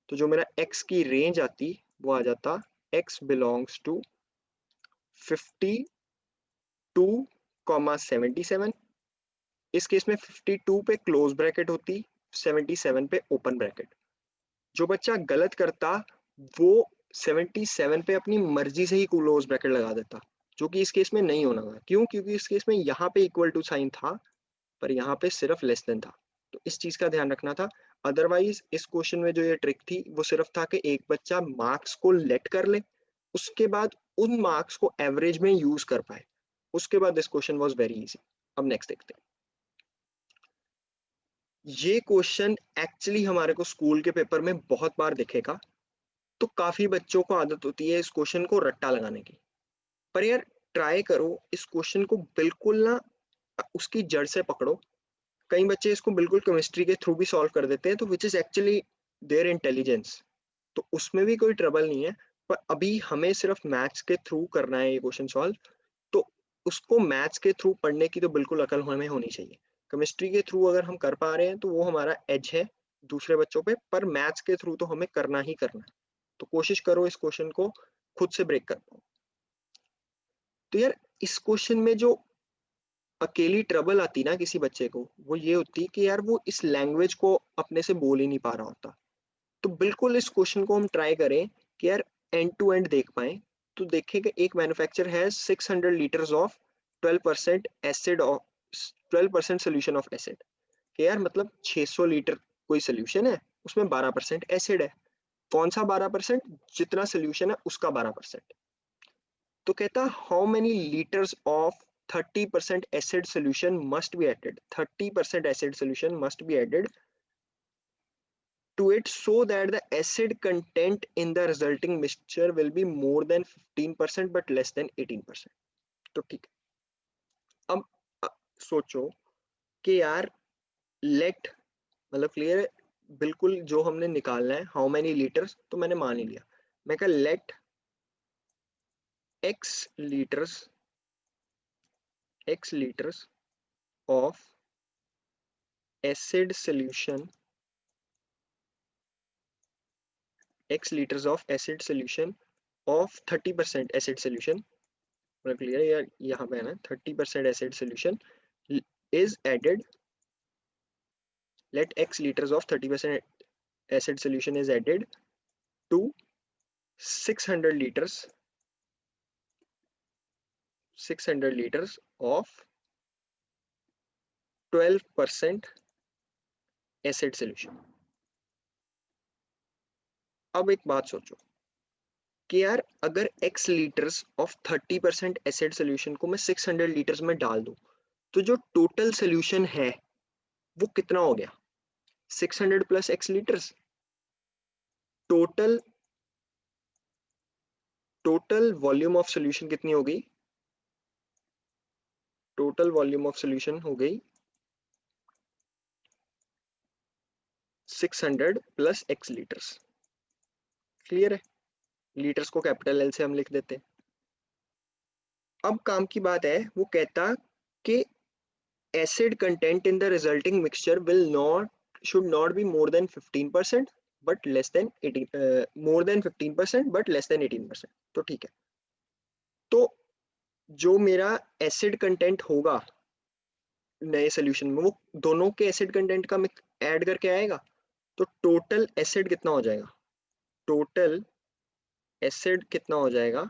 तो जो मेरा x की रेंज आती वो आ जाता x बिलोंग्स टू 52, 77। इस केस में 52 पे क्लोज ब्रैकेट होती, 77 पे ओपन ब्रैकेट। जो बच्चा गलत करता वो 77 पे अपनी मर्जी से ही क्लोज ब्रैकेट लगा देता, जो कि इस केस में नहीं होना था। क्यों? क्योंकि इस केस में यहाँ पे इक्वल टू साइन था पर यहाँ पे सिर्फ लेस देन था। तो इस चीज का ध्यान रखना था। अदरवाइज इस क्वेश्चन में जो ये ट्रिक थी वो सिर्फ था कि एक बच्चा मार्क्स को लेट कर ले, उसके बाद उन मार्क्स को एवरेज में यूज कर पाए। उसके बाद this question was very easy. अब नेक्स्ट देखते हैं। ये क्वेश्चन एक्चुअली हमारे को स्कूल के पेपर में बहुत बार दिखेगा। तो काफी बच्चों को आदत होती है इस क्वेश्चन को रट्टा लगाने की। पर यार ट्राई करो इस क्वेश्चन को बिल्कुल ना उसकी जड़ से पकड़ो। कई बच्चे इसको बिल्कुल केमिस्ट्री के थ्रू भी सॉल्व कर देते हैं तो which is actually their intelligence. तो उसमें भी कोई ट्रबल नहीं है। पर अभी हमें सिर्फ मैथ्स के थ्रू करना है ये क्वेश्चन सॉल्व। तो उसको मैथ्स के थ्रू पढ़ने की तो बिल्कुल अकल हमें होनी चाहिए। केमिस्ट्री के थ्रू अगर हम कर पा रहे हैं तो वो हमारा एज है दूसरे बच्चों पे, पर मैथ्स के थ्रू तो हमें करना ही करना है। तो कोशिश करो इस क्वेश्चन को खुद से ब्रेक कर पाओ। तो यार इस क्वेश्चन में जो अकेली ट्रबल आती ना किसी बच्चे को वो ये होती कि यार वो इस लैंग्वेज को अपने से बोल ही नहीं पा रहा होता। तो बिल्कुल इस क्वेश्चन को हम ट्राई करें कि यार एंड टू एंड देख पाए। तो देखें कि एक मैन्युफैक्चर है 600 litres of 12% acid of 12% solution of acid. कि यार मतलब 600 लीटर कोई सोल्यूशन है उसमें 12% एसिड है। कौन सा 12%? जितना सोल्यूशन है उसका 12%। तो कहता how many litres of 30% acid solution must be added, 30% acid solution must be added to it so that the acid content in the resulting mixture will be more than 15% but less than 18%। तो ठीक है। अब सोचो कि यार late, मतलब clear है, बिल्कुल जो हमने निकालना है हाउ मेनी लीटर्स, तो मैंने मान ही लिया। मैं कहा let x litres of acid solution, x litres of acid solution of 30% acid solution, मतलब क्लियर है यार, यहाँ पे है ना 30% acid solution is added, let x liters of 30% acid solution is added to 600 liters 600 liters of 12% acid solution। अब एक बात सोचो कि यार अगर x litres of 30% acid solution को मैं 600 लीटर्स में डाल दूं, तो जो टोटल सोल्यूशन है वो कितना हो गया? 600 plus x litres. Total total volume of solution कितनी हो गई? टोटल वॉल्यूम ऑफ सोल्यूशन हो गई 600 प्लस x लीटर्स। क्लियर है? लीटर्स को कैपिटल एल से हम लिख देते हैं। अब काम की बात है, वो कहता कि acid content in the resulting mixture will not should not be more than 15% but less than 18 more than 15% but less than 18%। तो ठीक है, तो जो मेरा एसिड कंटेंट होगा नए सोल्यूशन में, वो दोनों के एसिड कंटेंट का ऐड करके आएगा, तो टोटल एसिड कितना हो जाएगा? टोटल एसिड कितना हो जाएगा?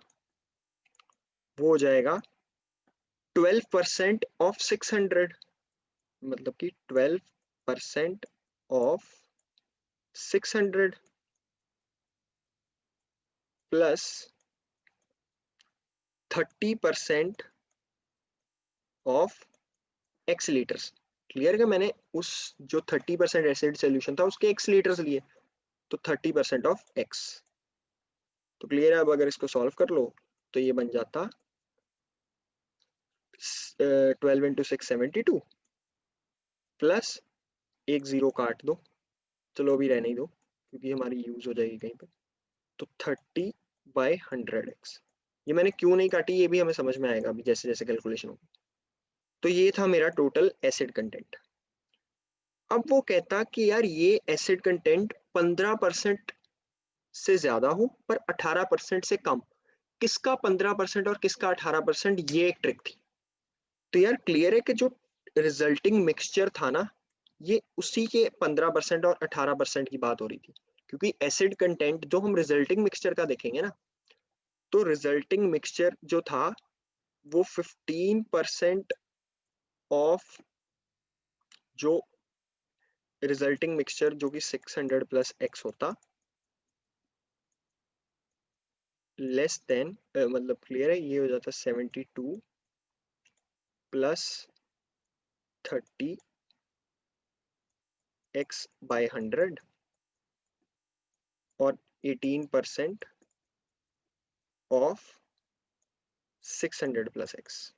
वो हो जाएगा 12% ऑफ 600, मतलब कि 12% of 600 plus 30% of x litres. Clear है? मैंने उस जो 30% एसिड सोल्यूशन था उसके एक्स लीटर्स लिए, तो 30% ऑफ एक्स। तो क्लियर है? अब अगर इसको सॉल्व कर लो तो ये बन जाता 12 इंटू 672 प्लस एक जीरो काट दो, चलो अभी रहने ही दो क्योंकि हमारी यूज हो जाएगी कहीं पे, तो 30/100x। ये मैंने क्यों नहीं काटी ये भी हमें समझ में आएगा अभी जैसे जैसे कैलकुलेशन होगी। तो ये था मेरा टोटल एसिड कंटेंट। अब वो कहता कि यार ये एसिड कंटेंट 15% से ज्यादा हो पर 18% से कम। किसका 15% और किसका 18%, ये एक ट्रिक थी। तो यार क्लियर है कि जो रिजल्टिंग मिक्सचर था ना, ये उसी के 15% और 18% की बात हो रही थी, क्योंकि एसिड कंटेंट जो हम रिजल्टिंग मिक्सचर का देखेंगे ना, तो रिजल्टिंग मिक्सचर जो था वो 15% ऑफ जो रिजल्टिंग मिक्सचर जो कि 600 प्लस एक्स होता, लेस देन मतलब क्लियर है, ये हो जाता 72 प्लस 30x/100 और 18% ऑफ 600 प्लस एक्स।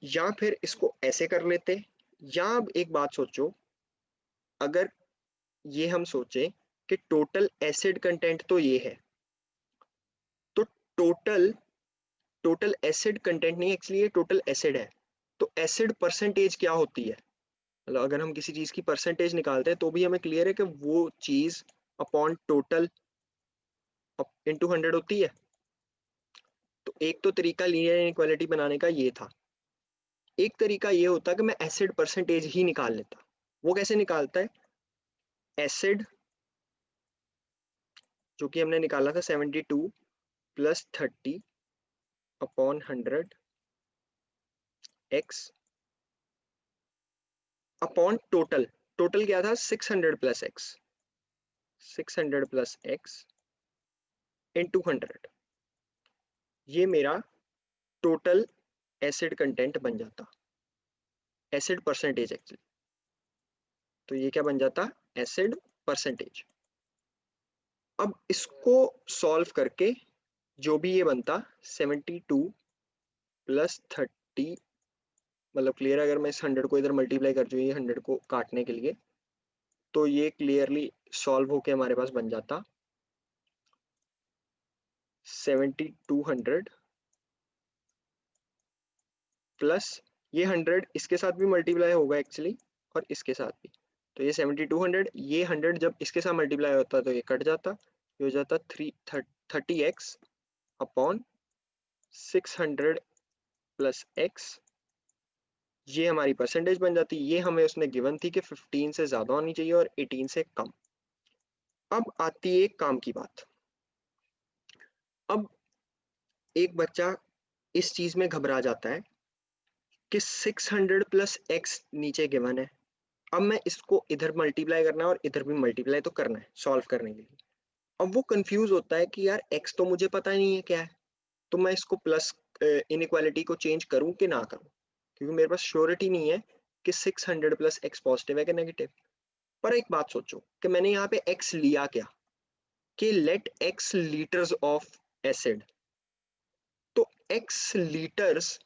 या फिर इसको ऐसे कर लेते, या अब एक बात सोचो, अगर ये हम सोचे कि टोटल एसिड कंटेंट तो ये है, तो टोटल टोटल एसिड कंटेंट नहीं, एक्चुअली ये टोटल एसिड है, तो एसिड परसेंटेज क्या होती है? मतलब अगर हम किसी चीज की परसेंटेज निकालते हैं तो भी हमें क्लियर है कि वो चीज अपॉन टोटल इनटू 100 होती है। तो एक तो तरीका लीनियर इनइक्वालिटी बनाने का ये था, एक तरीका ये होता कि मैं एसिड परसेंटेज ही निकाल लेता। वो कैसे निकालता है? एसिड जो कि हमने निकाला था 72 plus 30 upon 100 x upon total. Total क्या था? 600 plus x, 600 plus x into 100। ये मेरा टोटल एसिड कंटेंट बन जाता, एसिड परसेंटेज एक्चुअली। तो ये क्या बन जाता? Acid percentage. अब इसको सॉल्व करके जो भी ये बनता 72 प्लस 30 मतलब क्लियर है, अगर मैं इस 100 को इधर मल्टीप्लाई कर दूँ ये 100 को काटने के लिए, तो ये क्लियरली सॉल्व होके हमारे पास बन जाता 7200 प्लस ये 100 इसके साथ भी मल्टीप्लाई होगा एक्चुअली, और इसके साथ भी। तो ये 7200, ये 100 जब इसके साथ मल्टीप्लाई होता तो ये कट जाता, ये हो जाता 30x अपॉन 600 प्लस x। ये हमारी परसेंटेज बन जाती। ये हमें उसने गिवन थी कि 15 से ज्यादा होनी चाहिए और 18 से कम। अब आती है एक काम की बात। अब एक बच्चा इस चीज में घबरा जाता है कि 600 प्लस x नीचे गिवन है, अब मैं इसको इधर मल्टीप्लाई करना है और इधर भी मल्टीप्लाई तो करना है सॉल्व करने के लिए। अब वो कंफ्यूज होता है कि यार x तो मुझे पता नहीं है क्या है, तो मैं इसको प्लस इनइक्वालिटी को चेंज करूं कि ना करूं, क्योंकि मेरे पास श्योरिटी नहीं है कि 600 प्लस x पॉजिटिव है कि नेगेटिव। पर एक बात सोचो कि मैंने यहाँ पे x लिया क्या, कि let x litres of acid. तो x लीटर्स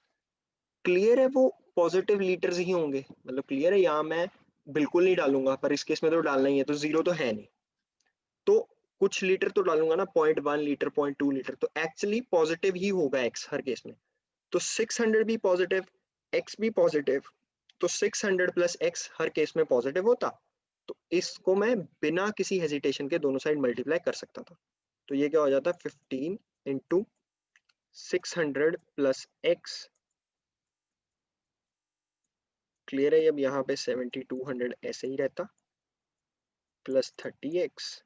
क्लियर है वो पॉजिटिव लीटर्स ही होंगे, मतलब क्लियर है, यहाँ मैं बिल्कुल नहीं डालूंगा, पर इस केस में तो डालना ही है, तो जीरो तो है नहीं, तो कुछ लीटर तो डालूंगा ना, 0.1 लीटर 0.2 लीटर, तो एक्चुअली पॉजिटिव ही होगा एक्स हर केस में। तो 600 भी पॉजिटिव, एक्स भी पॉजिटिव, तो 600 प्लस एक्स हर केस में पॉजिटिव होता। तो इसको मैं बिना किसी हेजिटेशन के दोनों साइड मल्टीप्लाई कर सकता था। तो ये क्या हो जाता, 15 इंटू 600 प्लस एक्स। क्लियर है, अब यहाँ पे 7200 ऐसे ही रहता, प्लस 30x,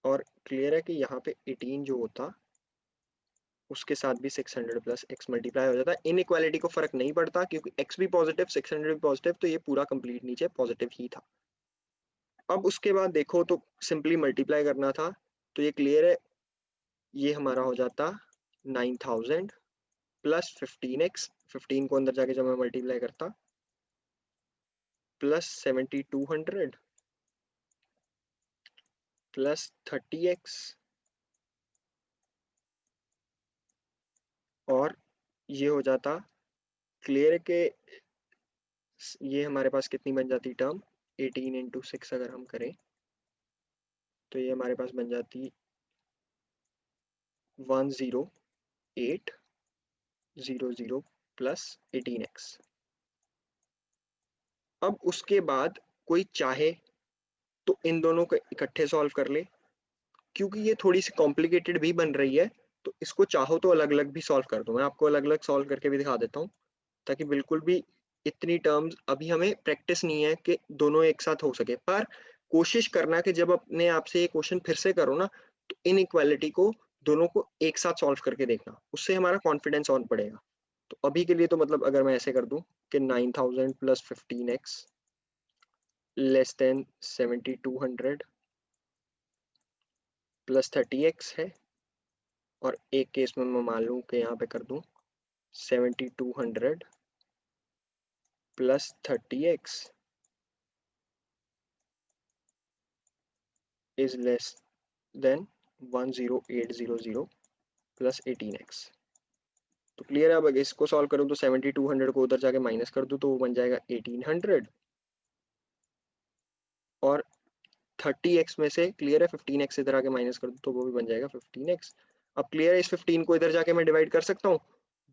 और क्लियर है कि यहाँ पे 18 जो होता उसके साथ भी 600 प्लस x मल्टीप्लाई हो जाता। इन इक्वालिटी को फर्क नहीं पड़ता क्योंकि x भी पॉजिटिव 600 भी पॉजिटिव, तो ये पूरा कंप्लीट नीचे पॉजिटिव ही था। अब उसके बाद देखो तो सिंपली मल्टीप्लाई करना था, तो ये क्लियर है, ये हमारा हो जाता 9000 प्लस 15x, 15 को अंदर जाके जब मैं मल्टीप्लाई करता, प्लस 7200 प्लस 30x, और ये हो जाता क्लियर है कि ये हमारे पास कितनी बन जाती टर्म, 18 इंटू 6 अगर हम करें तो ये हमारे पास बन जाती 10800 प्लस 18x। अब उसके बाद कोई चाहे तो इन दोनों को इकट्ठे सॉल्व कर ले, क्योंकि ये थोड़ी सी कॉम्प्लिकेटेड भी बन रही है, तो इसको चाहो तो अलग अलग भी सॉल्व कर दो। मैं आपको अलग अलग सॉल्व करके भी दिखा देता हूँ, ताकि बिल्कुल भी इतनी टर्म्स अभी हमें प्रैक्टिस नहीं है कि दोनों एक साथ हो सके। पर कोशिश करना कि जब अपने आप से ये क्वेश्चन फिर से करो ना, तो इन इक्वालिटी को दोनों को एक साथ सॉल्व करके देखना, उससे हमारा कॉन्फिडेंस ऑन पड़ेगा। तो अभी के लिए तो मतलब अगर मैं ऐसे कर दूं कि 9000 plus 15x less than 7200 plus 30x है, और एक केस में मैं मान लूँ कि यहाँ पे कर दूँ 7200 plus 30x is less than 10800 plus 18x। तो क्लियर है, अब अगर इसको सॉल्व करूँ तो 7200 को उधर जाके माइनस कर दूँ तो वो बन जाएगा 1800, और 30x में से क्लियर है 15x इधर आके माइनस कर दूँ तो वो भी बन जाएगा 15x। अब क्लियर है, इस 15 को इधर जाके मैं डिवाइड कर सकता हूँ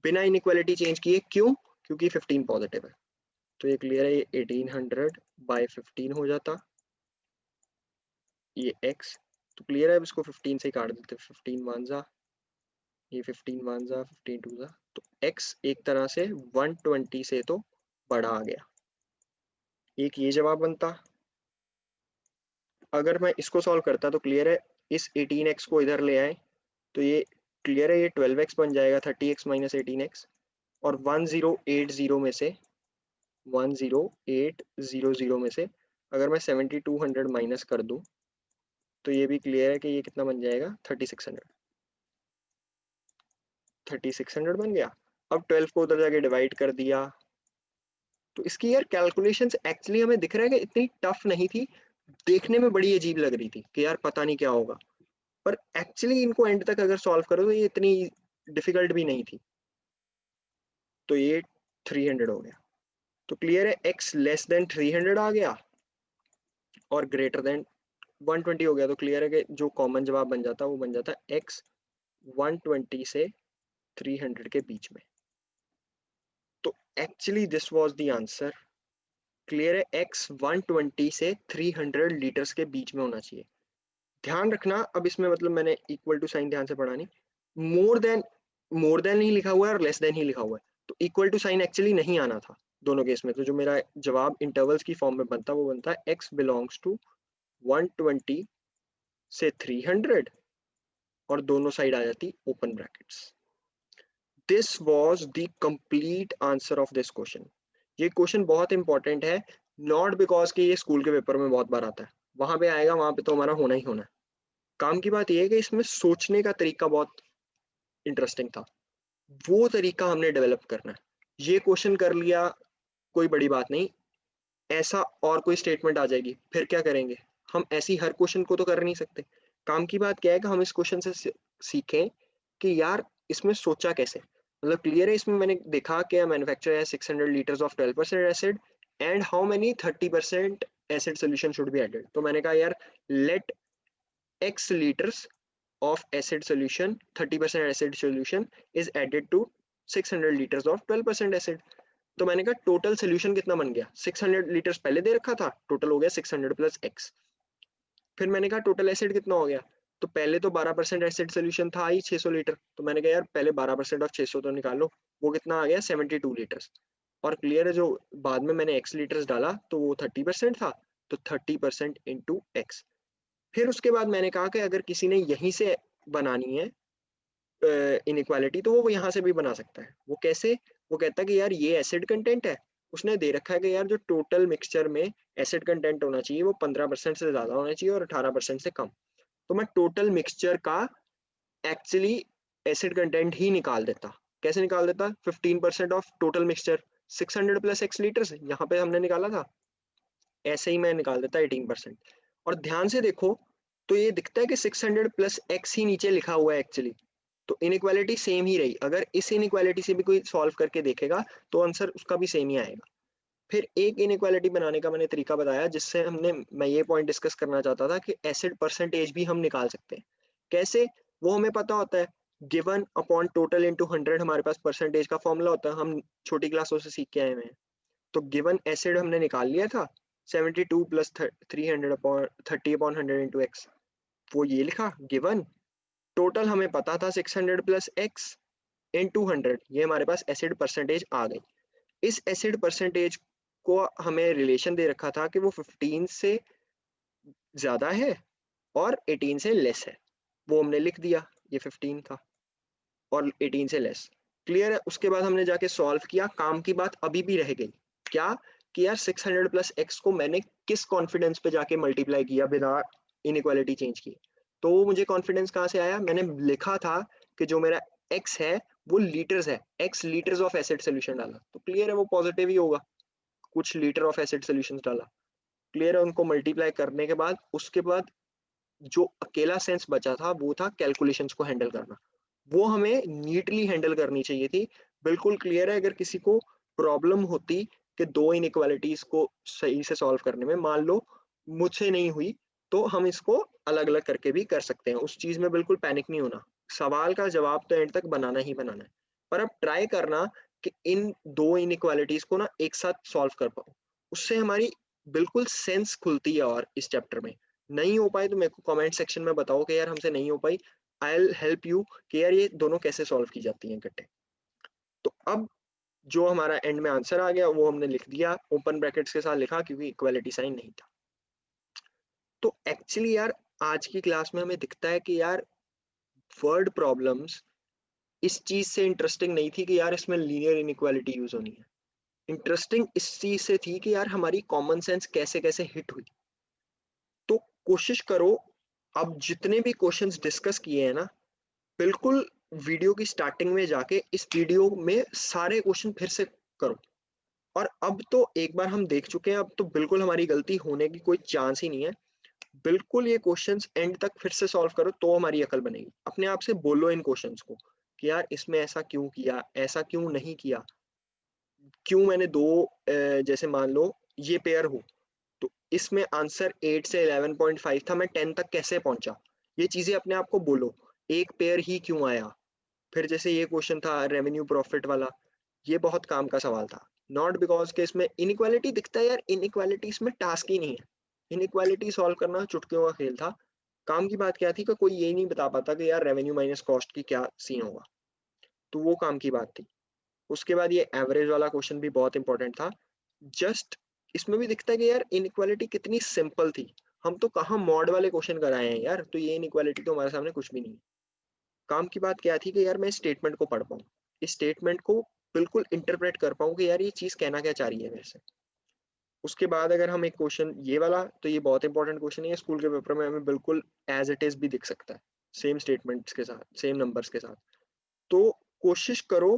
बिना इनइक्वालिटी चेंज किए, क्यों, क्योंकि 15 पॉजिटिव है। तो ये क्लियर है, ये 1800 बाय 15 हो जाता, ये x। तो क्लियर है, अब इसको 15 से ही काट देते, 15 वन जा, ये 15 वन जा, 15 टू जा, तो x एक तरह से 120 से तो बड़ा आ गया। एक ये जवाब बनता। अगर मैं इसको सॉल्व करता तो क्लियर है, इस 18x को इधर ले आए तो ये क्लियर है, ये 12x बन जाएगा, 30x माइनस 18x, और 1080 में से 10800 में से अगर मैं 7200 माइनस कर दूं तो ये भी क्लियर है कि ये कितना बन जाएगा, 3600 बन गया। अब 12 को उधर जाके डिवाइड कर दिया, तो इसकी यार कैलकुलेशंस एक्चुअली हमें दिख रहा है कि इतनी टफ नहीं थी, देखने में बड़ी अजीब लग रही थी कि यार पता नहीं क्या होगा, पर एक्चुअली इनको एंड तक अगर सॉल्व करो तो ये इतनी डिफिकल्ट भी नहीं थी। तो ये 300 हो गया। तो क्लियर है, x लेस देन 300 आ गया और ग्रेटर देन 120 हो गया। तो क्लियर है कि जो कॉमन जवाब बन जाता है वो बन जाता है x 120 से 300 के बीच में। तो actually this was the answer. Clear है, x 120 से 300 लीटर्स के बीच में होना चाहिए। ध्यान रखना, अब इसमें मतलब मैंने इक्वल टू साइन ध्यान से पढ़ा नहीं, मोर देन नहीं लिखा हुआ है और लेस देन ही लिखा हुआ है। तो इक्वल टू साइन एक्चुअली नहीं आना था दोनों केस में। तो जो मेरा जवाब इंटरवल्स की फॉर्म में बनता है वो बनता है x बिलोंग्स टू 120 से 300 और दोनों साइड आ जाती open brackets. This was the complete answer of this question. ये क्वेश्चन बहुत इंपॉर्टेंट है, नॉट बिकॉज कि ये स्कूल के पेपर में बहुत बार आता है, वहां पे आएगा, वहां पे तो हमारा होना ही होना है। काम की बात यह है कि इसमें सोचने का तरीका बहुत इंटरेस्टिंग था, वो तरीका हमने डेवलप करना है। ये क्वेश्चन कर लिया, कोई बड़ी बात नहीं, ऐसा और कोई स्टेटमेंट आ जाएगी, फिर क्या करेंगे? हम ऐसी हर क्वेश्चन को तो कर नहीं सकते। काम की बात क्या है कि हम इस क्वेश्चन से सीखें कि यार इसमें सोचा कैसे। मतलब क्लियर है, इसमें मैंने देखा कि मैन्युफैक्चर है 600 litres of 12% acid and how many 30% acid solution should be added. तो मैंने कहा यार let x liters of acid solution, 30% acid solution is added to 600 liters of 12% acid। तो मैंने कहा टोटल सोल्यूशन कितना बन गया, 600 लीटर्स पहले दे रखा था, टोटल हो गया 600 प्लस x। फिर मैंने कहा टोटल एसिड कितना हो गया, तो पहले तो 12% एसिड सोल्यूशन था ही 600 लीटर, तो मैंने कहा यार पहले 12% ऑफ 600 तो निकालो, वो कितना आ गया 72 लीटर्स। और क्लियर है, जो बाद में मैंने x लीटर्स डाला तो वो 30% था, तो 30% इंटू एक्स। फिर उसके बाद मैंने कहा कि अगर किसी ने यहीं से बनानी है इनइक्वालिटी, तो वो यहाँ से भी बना सकता है। वो कैसे? वो कहता है कि यार ये एसिड कंटेंट है, उसने दे रखा है कि यार जो टोटल मिक्सचर में एसिड कंटेंट होना चाहिए वो 15% से ज्यादा होना चाहिए और 18% से कम। तो मैं टोटल मिक्सचर का एक्चुअली एसिड कंटेंट ही निकाल देता। कैसे निकाल देता? 15% of total mixture 600 plus x litre, यहाँ पे हमने निकाला था, ऐसे ही मैं निकाल देता 18%। और ध्यान से देखो तो ये दिखता है कि 600 प्लस एक्स ही नीचे लिखा हुआ है एक्चुअली, तो इनइक्वालिटी सेम ही रही। अगर इस इनइक्वालिटी से भी कोई सॉल्व करके देखेगा तो आंसर उसका भी सेम ही आएगा। फिर एक इनइक्वालिटी बनाने का मैंने तरीका बताया, जिससे मैं ये पॉइंट डिस्कस करना चाहता था कि एसिड परसेंटेज भी हम निकाल सकते हैं। कैसे? वो हमें पता होता है, गिवन अपॉन टोटल इनटू 100 हमारे पास परसेंटेज का फॉर्मूला होता है, हम छोटी क्लासों से सीख के आए हुए हैं। तो गिवन एसिड हमने निकाल लिया था 72 plus 300 upon 30 upon 100 into x, वो ये लिखा गिवन। टोटल हमें पता था 600 प्लस एक्स इंटू 100, ये हमारे पास एसिड परसेंटेज आ गई। इस एसिड परसेंटेज को हमें रिलेशन दे रखा था कि वो 15 से ज्यादा है और 18 से लेस है, वो हमने लिख दिया, ये 15 था और 18 से लेस। क्लियर है? उसके बाद हमने जाके सॉल्व किया, काम की बात अभी भी रह गई, क्या कि यार 600 प्लस एक्स को मैंने किस कॉन्फिडेंस पे जाके मल्टीप्लाई किया बिना इनइक्वालिटी चेंज किए। तो वो मुझे कॉन्फिडेंस कहाँ से आया? मैंने लिखा था कि जो मेरा एक्स है वो लीटर्स है, x litres of acid solution डाला, तो क्लियर है वो पॉजिटिव ही होगा, कुछ लीटर ऑफ एसिड सोल्यूशन डाला। क्लियर है? उनको मल्टीप्लाई करने के बाद उसके बाद जो अकेला सेंस बचा था वो था कैलकुलेशंस को हैंडल करना, वो हमें नीटली हैंडल करनी चाहिए थी। बिल्कुल क्लियर है, अगर किसी को प्रॉब्लम होती कि दो इनइक्वालिटीज को सही से सॉल्व करने में, मान लो मुझसे नहीं हुई, तो हम इसको अलग अलग करके भी कर सकते हैं, उस चीज में बिल्कुल पैनिक नहीं होना। सवाल का जवाब तो एंड तक बनाना ही बनाना है, पर अब ट्राई करना कि इन दो इनइक्वालिटीज को ना एक साथ सॉल्व कर पाओ, उससे हमारी बिल्कुल सेंस खुलती है। और इस चैप्टर में नहीं हो पाए तो मेरे को कमेंट सेक्शन में बताओ कि यार हमसे नहीं हो पाई, आई विल हेल्प यू कि यार ये दोनों कैसे सॉल्व की जाती हैं इकट्ठे। तो अब जो हमारा एंड में आंसर आ गया वो हमने लिख दिया, ओपन ब्रैकेट्स के साथ लिखा क्योंकि इक्वालिटी साइन नहीं था। तो एक्चुअली यार आज की क्लास में हमें दिखता है कि यार वर्ड प्रॉब्लम्स इस चीज से इंटरेस्टिंग नहीं थी कि यार इसमें लीनियर इनइक्वालिटी यूज होनी है। इंटरेस्टिंग इस चीज से थी कि यार हमारी कॉमन सेंस कैसे कैसे हिट हुई। तो कोशिश करो, अब जितने भी क्वेश्चंस डिस्कस किए हैं ना, बिल्कुल वीडियो की स्टार्टिंग में जाके इस वीडियो में सारे क्वेश्चन फिर से करो। और अब तो एक बार हम देख चुके हैं, अब तो बिल्कुल हमारी गलती होने की कोई चांस ही नहीं है। बिल्कुल ये क्वेश्चंस एंड तक फिर से सॉल्व करो तो हमारी अकल बनेगी। अपने आप से बोलो इन क्वेश्चंस को कि यार इसमें ऐसा क्यों किया, ऐसा क्यों नहीं किया। क्यों मैंने दो जैसे मान लो ये पेयर हो, तो इसमें आंसर 8 से 11.5 था, मैं 10 तक कैसे पहुंचा? ये चीजें अपने आप को बोलो। एक पेयर ही क्यों आया? फिर जैसे ये क्वेश्चन था रेवेन्यू प्रॉफिट वाला, ये बहुत काम का सवाल था। नॉट बिकॉज के इसमें इनइक्वालिटी दिखता है यार, इनइक्वालिटी इसमें टास्क ही नहीं है। इनइक्वालिटी सॉल्व करना चुटकियों का खेल था। काम की बात क्या थी कि कोई ये नहीं बता पाता कि यार रेवेन्यू माइनस कॉस्ट की क्या सीन होगा, तो वो काम की बात थी। उसके बाद ये एवरेज वाला क्वेश्चन भी बहुत इंपॉर्टेंट था। जस्ट इसमें भी दिखता है कि यार इनइक्वालिटी कितनी सिंपल थी। हम तो कहाँ मॉड वाले क्वेश्चन कराए हैं यार, तो ये इनइक्वालिटी तो हमारे सामने कुछ भी नहीं है। काम की बात क्या थी कि यार मैं स्टेटमेंट को पढ़ पाऊँ, इस स्टेटमेंट को बिल्कुल इंटरप्रेट कर पाऊँ कि यार ये चीज़ कहना क्या चाह रही है मेरे से। उसके बाद अगर हम एक क्वेश्चन ये वाला, तो ये बहुत इंपॉर्टेंट क्वेश्चन है, ये स्कूल के पेपर में हमें बिल्कुल एज इट इज भी दिख सकता है, सेम स्टेटमेंट्स के साथ, सेम नंबर्स के साथ। तो कोशिश करो,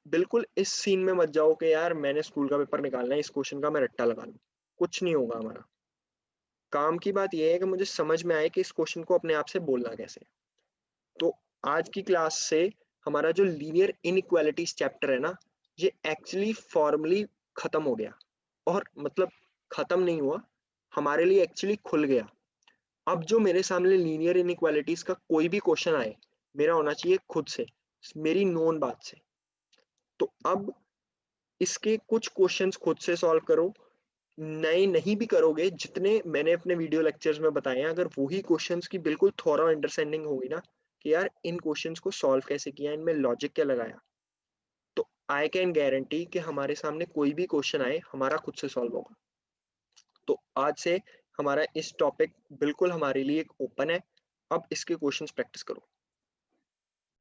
बिल्कुल इस सीन में मत जाओ कि यार मैंने स्कूल का पेपर निकालना है, इस क्वेश्चन का मैं रट्टा लगा लूं। कुछ नहीं होगा हमारा। काम की बात यह है कि मुझे समझ में आए कि इस क्वेश्चन को अपने आप से बोलना कैसे है। तो आज की क्लास से हमारा जो लीनियर इनइक्वालिटीज चैप्टर है ना, ये एक्चुअली फॉर्मली खत्म हो गया। और मतलब खत्म नहीं हुआ, हमारे लिए एक्चुअली खुल गया। अब जो मेरे सामने लीनियर इनइक्वालिटीज का कोई भी क्वेश्चन आए, मेरा होना चाहिए खुद से, मेरी नोन बात से। तो अब इसके कुछ क्वेश्चंस खुद से सॉल्व करो। नए नहीं भी करोगे, जितने मैंने अपने वीडियो लेक्चर्स में बताए हैं, अगर वही क्वेश्चंस की बिल्कुल थोड़ा अंडरस्टैंडिंग होगी ना कि यार इन क्वेश्चंस को सॉल्व कैसे किया, इनमें लॉजिक क्या लगाया, तो आई कैन गारंटी कि हमारे सामने कोई भी क्वेश्चन आए हमारा खुद से सॉल्व होगा। तो आज से हमारा इस टॉपिक बिल्कुल हमारे लिए ओपन है। अब इसके क्वेश्चंस प्रैक्टिस करो।